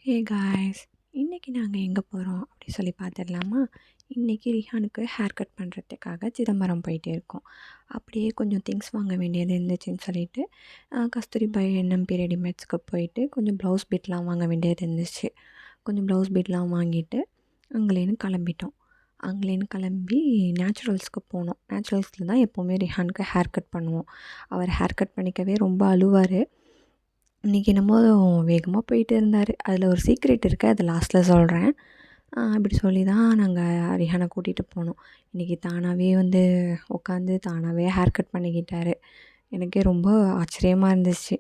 Hey guys, இன்னைக்கு நாங்கள் எங்கே போகிறோம் அப்படி சொல்லி பார்த்துடலாமா? இன்றைக்கி ரிஹானுக்கு ஹேர் கட் பண்ணுறதுக்காக சிதம்பரம் போயிட்டே இருக்கோம். அப்படியே கொஞ்சம் திங்ஸ் வாங்க வேண்டியது இருந்துச்சுன்னு சொல்லிட்டு கஸ்தூரிபாய் என்எம்பி ரெடிமேட்ஸ்க்கு போயிட்டு கொஞ்சம் ப்ளவுஸ் பீட்லாம் வாங்க வேண்டியது இருந்துச்சு. கொஞ்சம் ப்ளவுஸ் பீட்லாம் வாங்கிட்டு அங்கேலேருந்து கிளம்பிட்டோம். அங்கேலேருந்து கிளம்பி நேச்சுரல்ஸ்க்கு போனோம். நேச்சுரல்ஸில் தான் எப்போவுமே ரிஹானுக்கு ஹேர் கட் பண்ணுவோம். அவர் ஹேர் கட் பண்ணிக்கவே ரொம்ப அழுவார். இன்றைக்கி என்னமோ வேகமாக போயிட்டு இருந்தார். அதில் ஒரு சீக்ரெட் இருக்குது, அது லாஸ்ட்டில் சொல்கிறேன். அப்படி சொல்லி தான் நாங்கள் ரிஹானை கூட்டிகிட்டு போனோம். இன்றைக்கி தானாகவே வந்து உட்காந்து தானாகவே ஹேர் கட் பண்ணிக்கிட்டார். எனக்கே ரொம்ப ஆச்சரியமாக இருந்துச்சு.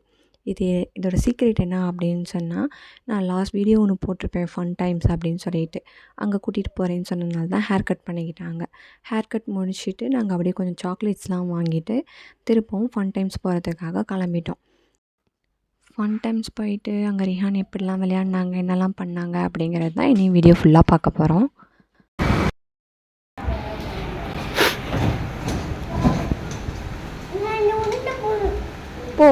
இதோட சீக்ரெட் என்ன அப்படின்னு சொன்னால், நான் லாஸ்ட் வீடியோ ஒன்று போட்டிருப்பேன், ஃபன் டைம்ஸ் அப்படின்னு சொல்லிட்டு. அங்கே கூட்டிகிட்டு போகிறேன்னு சொன்னதுனால தான் ஹேர் கட் பண்ணிக்கிட்டாங்க. ஹேர் கட் முடிச்சுட்டு நாங்கள் அப்படியே கொஞ்சம் சாக்லேட்ஸ்லாம் வாங்கிட்டு திருப்பவும் ஃபன் டைம்ஸ் போகிறதுக்காக கிளம்பிட்டோம். ஃபன் டைம்ஸ் போயிட்டு அங்கே ரிஹான் எப்படிலாம் விளையாடினாங்க, என்னெல்லாம் பண்ணாங்க அப்படிங்கிறது தான் இனி வீடியோ ஃபுல்லாக பார்க்க போகிறோம். போ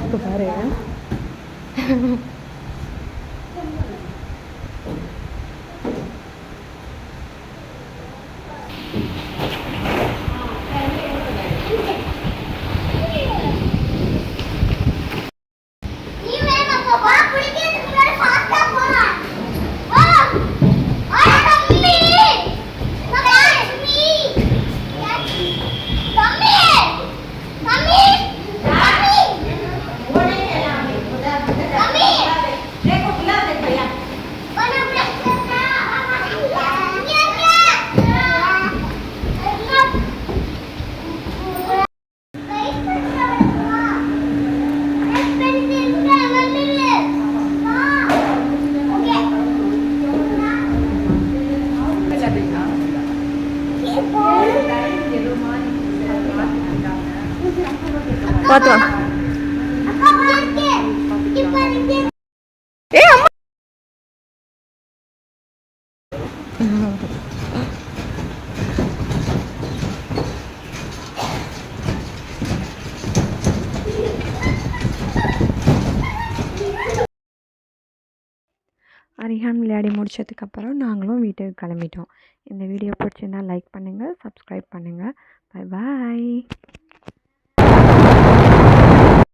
இப்போ பாரு. பார்த்தோம். ரிஹான் விளையாடி முடிச்சதுக்கப்புறம் நாங்களும் வீட்டுக்கு கிளம்பிட்டோம். இந்த வீடியோ பிடிச்சிருந்தால் லைக் பண்ணுங்கள், சப்ஸ்கிரைப் பண்ணுங்கள். Bye bye.